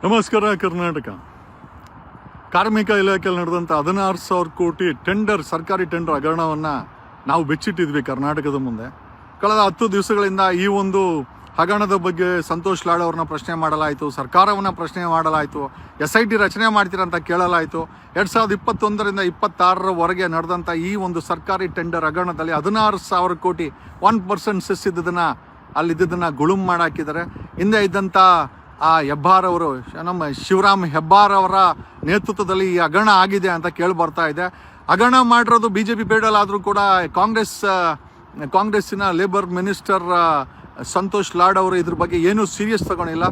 ನಮಸ್ಕಾರ. ಕರ್ನಾಟಕ ಕಾರ್ಮಿಕ ಇಲಾಖೆಯಲ್ಲಿ ನಡೆದಂಥ 16,000 ಕೋಟಿ ಟೆಂಡರ್, ಸರ್ಕಾರಿ ಟೆಂಡರ್ ಹಗರಣವನ್ನು ನಾವು ಬೆಚ್ಚಿಟ್ಟಿದ್ವಿ ಕರ್ನಾಟಕದ ಮುಂದೆ. ಕಳೆದ 10 ದಿವಸಗಳಿಂದ ಈ ಒಂದು ಹಗರಣದ ಬಗ್ಗೆ ಸಂತೋಷ್ ಲಾಡ್ ಅವ್ರನ್ನ ಪ್ರಶ್ನೆ ಮಾಡಲಾಯಿತು, ಸರ್ಕಾರವನ್ನು ಪ್ರಶ್ನೆ ಮಾಡಲಾಯಿತು, SIT ರಚನೆ ಮಾಡ್ತೀರಂತ ಕೇಳಲಾಯಿತು. 2021ರಿಂದ 26ರವರೆಗೆ ನಡೆದಂಥ ಈ ಒಂದು ಸರ್ಕಾರಿ ಟೆಂಡರ್ ಹಗರಣದಲ್ಲಿ 16,000 ಕೋಟಿ 1% ಸೆಸ್ ಅಲ್ಲಿದ್ದದನ್ನು ಗುಳುಂ ಮಾಡಾಕಿದ್ದಾರೆ. ಹಿಂದೆ ಇದ್ದಂಥ ಆ ಹೆಬ್ಬಾರ್ ಅವರು, ನಮ್ಮ ಶಿವರಾಮ್ ಹೆಬ್ಬಾರ್ ಅವರ ನೇತೃತ್ವದಲ್ಲಿ ಈ ಹಗರಣ ಆಗಿದೆ ಅಂತ ಕೇಳಿ ಬರ್ತಾ ಇದೆ. ಹಗರಣ ಮಾಡಿರೋದು BJP ಬೇಡಲಾದರೂ ಕೂಡ ಕಾಂಗ್ರೆಸ್ಸಿನ ಲೇಬರ್ ಮಿನಿಸ್ಟರ್ ಸಂತೋಷ್ ಲಾಡ್ ಅವರು ಇದ್ರ ಬಗ್ಗೆ ಏನೂ ಸೀರಿಯಸ್ ತಗೊಂಡಿಲ್ಲ.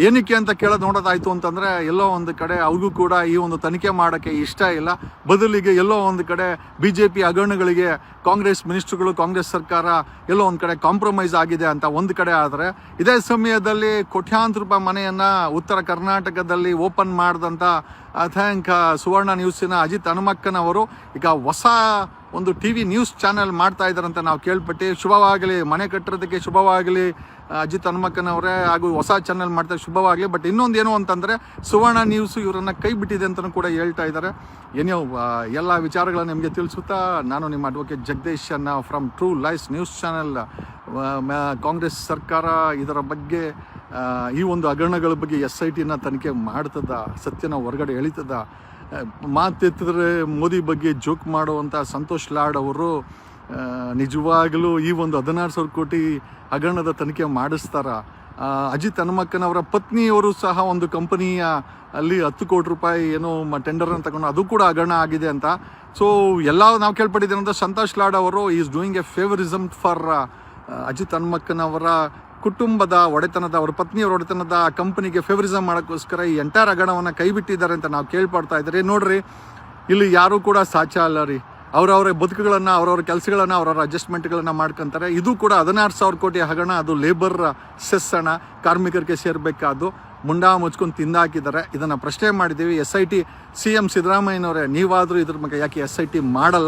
ಏನಕ್ಕೆ ಅಂತ ನೋಡೋದಾಯಿತು ಅಂತಂದರೆ, ಎಲ್ಲೋ ಒಂದು ಕಡೆ ಅವ್ರಿಗೂ ಕೂಡ ಈ ಒಂದು ತನಿಖೆ ಮಾಡೋಕ್ಕೆ ಇಷ್ಟ ಇಲ್ಲ. ಬದಲಿಗೆ ಎಲ್ಲೋ ಒಂದು ಕಡೆ BJP ಹಗರಣಗಳಿಗೆ ಕಾಂಗ್ರೆಸ್ ಮಿನಿಸ್ಟ್ರುಗಳು, ಕಾಂಗ್ರೆಸ್ ಸರ್ಕಾರ ಎಲ್ಲೋ ಒಂದು ಕಡೆ ಕಾಂಪ್ರಮೈಸ್ ಆಗಿದೆ ಅಂತ ಒಂದು ಕಡೆ. ಆದರೆ ಇದೇ ಸಮಯದಲ್ಲಿ ಕೋಟ್ಯಾಂತರ ರೂಪಾಯಿ ಮನೆಯನ್ನು ಉತ್ತರ ಕರ್ನಾಟಕದಲ್ಲಿ ಓಪನ್ ಮಾಡಿದಂಥ ಸುವರ್ಣ ನ್ಯೂಸಿನ ಅಜಿತ್ ಹನುಮಕ್ಕನವರು ಈಗ ಹೊಸ ಒಂದು TV ನ್ಯೂಸ್ ಚಾನೆಲ್ ಮಾಡ್ತಾ ಇದ್ದಾರಂತ ನಾವು ಕೇಳ್ಪಟ್ಟು, ಶುಭವಾಗಲಿ, ಮನೆ ಕಟ್ಟಿರೋದಕ್ಕೆ ಶುಭವಾಗಲಿ ಅಜಿತ್ ಹನುಮಕ್ಕನವರೇ, ಹಾಗೂ ಹೊಸ ಚಾನೆಲ್ ಮಾಡ್ತಾ ಶುಭವಾಗಲಿ. ಬಟ್ ಇನ್ನೊಂದು ಏನು ಅಂತಂದರೆ, ಸುವರ್ಣ ನ್ಯೂಸು ಇವರನ್ನು ಕೈ ಬಿಟ್ಟಿದೆ ಅಂತಲೂ ಕೂಡ ಹೇಳ್ತಾ ಇದ್ದಾರೆ. ಏನೋ ಎಲ್ಲ ವಿಚಾರಗಳನ್ನು ನಿಮಗೆ ತಿಳಿಸುತ್ತಾ, ನಾನು ನಿಮ್ಮ advocate Jagadish from true life news channel. Congress ಸರ್ಕಾರ ಇದರ ಬಗ್ಗೆ, ಈ ಒಂದು ಹಗರಣಗಳ ಬಗ್ಗೆ SITನ ತನಿಖೆ ಮಾಡ್ತದ, ಸತ್ಯನ ಹೊರಗಡೆ ಎಳಿತದ. ಮಾತೆತ್ತಿದ್ರೆ ಮೋದಿ ಬಗ್ಗೆ ಜೋಕ್ ಮಾಡುವಂಥ ಸಂತೋಷ್ ಲಾಡ್ ಅವರು ನಿಜವಾಗಲೂ ಈ ಒಂದು 16,000 ಕೋಟಿ ಹಗರಣದ ತನಿಖೆ ಮಾಡಿಸ್ತಾರ? ಅಜಿತ್ ಹನುಮಕ್ಕನವರ ಪತ್ನಿಯವರು ಸಹ ಒಂದು ಕಂಪನಿಯ ಅಲ್ಲಿ 10 ಕೋಟಿ ರೂಪಾಯಿ ಏನೋ ಟೆಂಡರನ್ನು ತಗೊಂಡು ಅದು ಕೂಡ ಹಗರಣ ಆಗಿದೆ ಅಂತ. ಸೊ ಎಲ್ಲ ನಾವು ಕೇಳ್ಪಟ್ಟಿದ್ದೇನೆ ಅಂತ ಸಂತೋಷ್ ಲಾಡ್ ಅವರು is doing a favouritism for Ajit Hanumakkanavar ಕುಟುಂಬದ ಒಡೆತನದ, ಅವರ ಪತ್ನಿಯವರ ಒಡೆತನದ ಕಂಪನಿಗೆ ಫೇವರಿಸಮ್ ಮಾಡೋಕ್ಕೋಸ್ಕರ ಈ ಎಂಟೈರ್ ಹಗರಣವನ್ನು ಕೈ ಬಿಟ್ಟಿದ್ದಾರೆ ಅಂತ ನಾವು ಕೇಳ್ಪಡ್ತಾ ಇದ್ದಾರೆ. ನೋಡ್ರಿ, ಇಲ್ಲಿ ಯಾರೂ ಕೂಡ ಸಾಚ ಅಲ್ಲ ರೀ. ಅವರವರ ಬದುಕುಗಳನ್ನು, ಅವರವ್ರ ಕೆಲಸಗಳನ್ನು, ಅವರವ್ರ ಅಡ್ಜಸ್ಟ್ಮೆಂಟ್ಗಳನ್ನು ಮಾಡ್ಕೊತಾರೆ. ಇದು ಕೂಡ 16,000 ಕೋಟಿ ಹಗರಣ. ಅದು ಲೇಬರ್ ಸೆಸ್ ಹಣ ಕಾರ್ಮಿಕರಿಗೆ ಸೇರಬೇಕಾದ್ದು ಮುಂಡಾ ಮುಚ್ಕೊಂಡು ತಿಂದಾಕಿದ್ದಾರೆ. ಇದನ್ನು ಪ್ರಶ್ನೆ ಮಾಡಿದ್ದೀವಿ. SIT CM ಸಿದ್ದರಾಮಯ್ಯನವರೇ, ನೀವಾದರೂ ಇದ್ರ ಬಗ್ಗೆ ಯಾಕೆ SIT ಮಾಡಲ್ಲ?